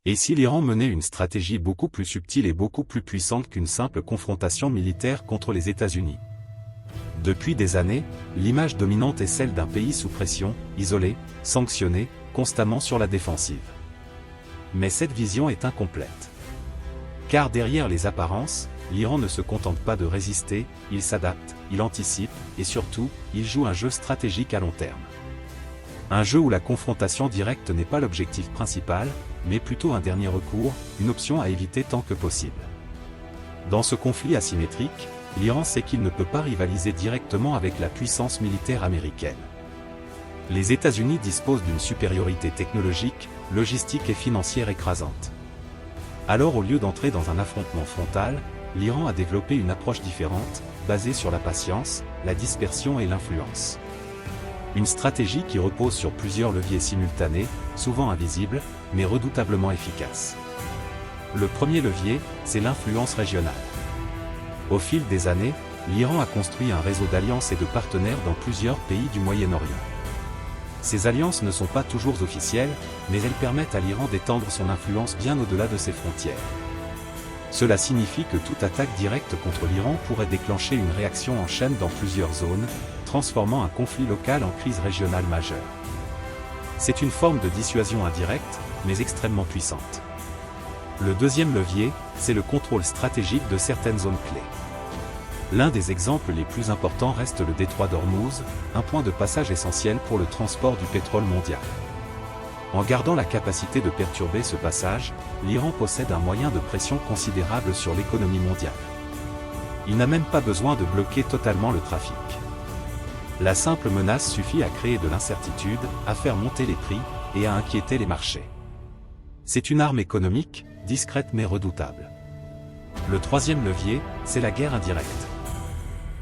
Et si l'Iran menait une stratégie beaucoup plus subtile et beaucoup plus puissante qu'une simple confrontation militaire contre les États-Unis? Depuis des années, l'image dominante est celle d'un pays sous pression, isolé, sanctionné, constamment sur la défensive. Mais cette vision est incomplète. Car derrière les apparences, l'Iran ne se contente pas de résister, il s'adapte, il anticipe, et surtout, il joue un jeu stratégique à long terme. Un jeu où la confrontation directe n'est pas l'objectif principal, mais plutôt un dernier recours, une option à éviter tant que possible. Dans ce conflit asymétrique, l'Iran sait qu'il ne peut pas rivaliser directement avec la puissance militaire américaine. Les États-Unis disposent d'une supériorité technologique, logistique et financière écrasante. Alors au lieu d'entrer dans un affrontement frontal, l'Iran a développé une approche différente, basée sur la patience, la dispersion et l'influence. Une stratégie qui repose sur plusieurs leviers simultanés, souvent invisibles, mais redoutablement efficaces. Le premier levier, c'est l'influence régionale. Au fil des années, l'Iran a construit un réseau d'alliances et de partenaires dans plusieurs pays du Moyen-Orient. Ces alliances ne sont pas toujours officielles, mais elles permettent à l'Iran d'étendre son influence bien au-delà de ses frontières. Cela signifie que toute attaque directe contre l'Iran pourrait déclencher une réaction en chaîne dans plusieurs zones, transformant un conflit local en crise régionale majeure. C'est une forme de dissuasion indirecte, mais extrêmement puissante. Le deuxième levier, c'est le contrôle stratégique de certaines zones clés. L'un des exemples les plus importants reste le détroit d'Ormuz, un point de passage essentiel pour le transport du pétrole mondial. En gardant la capacité de perturber ce passage, l'Iran possède un moyen de pression considérable sur l'économie mondiale. Il n'a même pas besoin de bloquer totalement le trafic. La simple menace suffit à créer de l'incertitude, à faire monter les prix, et à inquiéter les marchés. C'est une arme économique, discrète mais redoutable. Le troisième levier, c'est la guerre indirecte.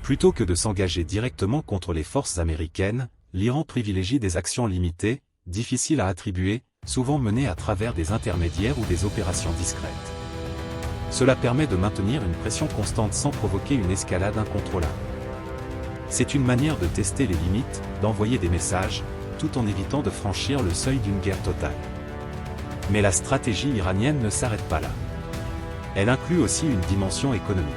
Plutôt que de s'engager directement contre les forces américaines, l'Iran privilégie des actions limitées, difficiles à attribuer, souvent menées à travers des intermédiaires ou des opérations discrètes. Cela permet de maintenir une pression constante sans provoquer une escalade incontrôlable. C'est une manière de tester les limites, d'envoyer des messages, tout en évitant de franchir le seuil d'une guerre totale. Mais la stratégie iranienne ne s'arrête pas là. Elle inclut aussi une dimension économique.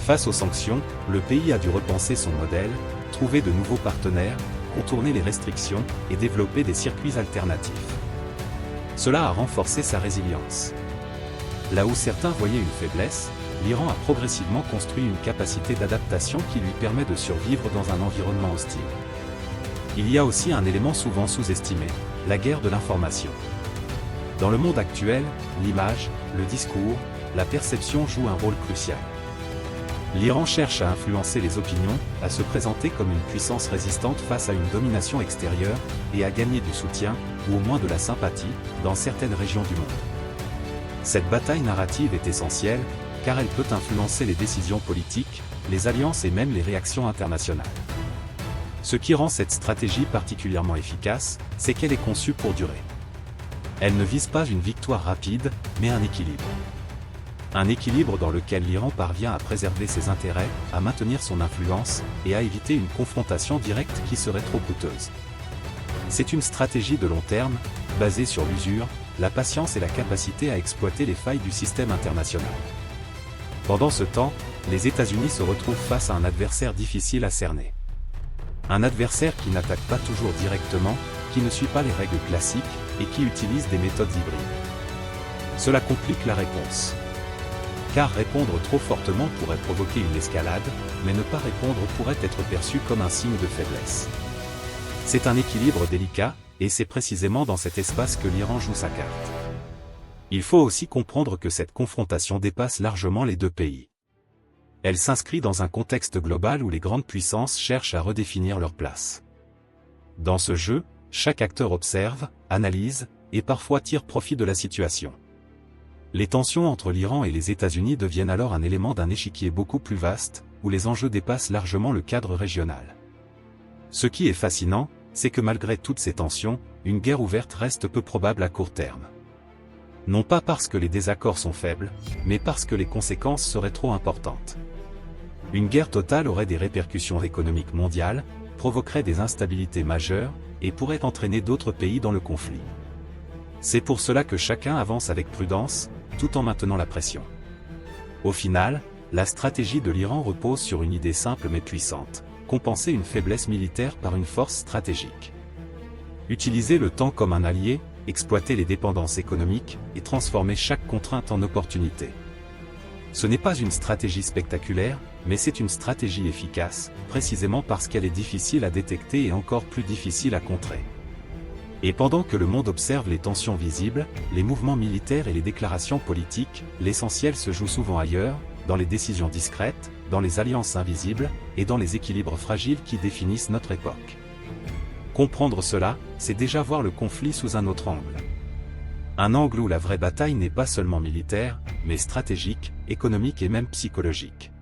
Face aux sanctions, le pays a dû repenser son modèle, trouver de nouveaux partenaires, contourner les restrictions et développer des circuits alternatifs. Cela a renforcé sa résilience. Là où certains voyaient une faiblesse, l'Iran a progressivement construit une capacité d'adaptation qui lui permet de survivre dans un environnement hostile. Il y a aussi un élément souvent sous-estimé, la guerre de l'information. Dans le monde actuel, l'image, le discours, la perception jouent un rôle crucial. L'Iran cherche à influencer les opinions, à se présenter comme une puissance résistante face à une domination extérieure, et à gagner du soutien, ou au moins de la sympathie, dans certaines régions du monde. Cette bataille narrative est essentielle, car elle peut influencer les décisions politiques, les alliances et même les réactions internationales. Ce qui rend cette stratégie particulièrement efficace, c'est qu'elle est conçue pour durer. Elle ne vise pas une victoire rapide, mais un équilibre. Un équilibre dans lequel l'Iran parvient à préserver ses intérêts, à maintenir son influence, et à éviter une confrontation directe qui serait trop coûteuse. C'est une stratégie de long terme, basée sur l'usure, la patience et la capacité à exploiter les failles du système international. Pendant ce temps, les États-Unis se retrouvent face à un adversaire difficile à cerner. Un adversaire qui n'attaque pas toujours directement, qui ne suit pas les règles classiques, et qui utilise des méthodes hybrides. Cela complique la réponse. Car répondre trop fortement pourrait provoquer une escalade, mais ne pas répondre pourrait être perçu comme un signe de faiblesse. C'est un équilibre délicat, et c'est précisément dans cet espace que l'Iran joue sa carte. Il faut aussi comprendre que cette confrontation dépasse largement les deux pays. Elle s'inscrit dans un contexte global où les grandes puissances cherchent à redéfinir leur place. Dans ce jeu, chaque acteur observe, analyse, et parfois tire profit de la situation. Les tensions entre l'Iran et les États-Unis deviennent alors un élément d'un échiquier beaucoup plus vaste, où les enjeux dépassent largement le cadre régional. Ce qui est fascinant, c'est que malgré toutes ces tensions, une guerre ouverte reste peu probable à court terme. Non pas parce que les désaccords sont faibles, mais parce que les conséquences seraient trop importantes. Une guerre totale aurait des répercussions économiques mondiales, provoquerait des instabilités majeures, et pourrait entraîner d'autres pays dans le conflit. C'est pour cela que chacun avance avec prudence, tout en maintenant la pression. Au final, la stratégie de l'Iran repose sur une idée simple mais puissante: compenser une faiblesse militaire par une force stratégique. Utiliser le temps comme un allié, exploiter les dépendances économiques, et transformer chaque contrainte en opportunité. Ce n'est pas une stratégie spectaculaire, mais c'est une stratégie efficace, précisément parce qu'elle est difficile à détecter et encore plus difficile à contrer. Et pendant que le monde observe les tensions visibles, les mouvements militaires et les déclarations politiques, l'essentiel se joue souvent ailleurs, dans les décisions discrètes, dans les alliances invisibles, et dans les équilibres fragiles qui définissent notre époque. Comprendre cela, c'est déjà voir le conflit sous un autre angle. Un angle où la vraie bataille n'est pas seulement militaire, mais stratégique, économique et même psychologique.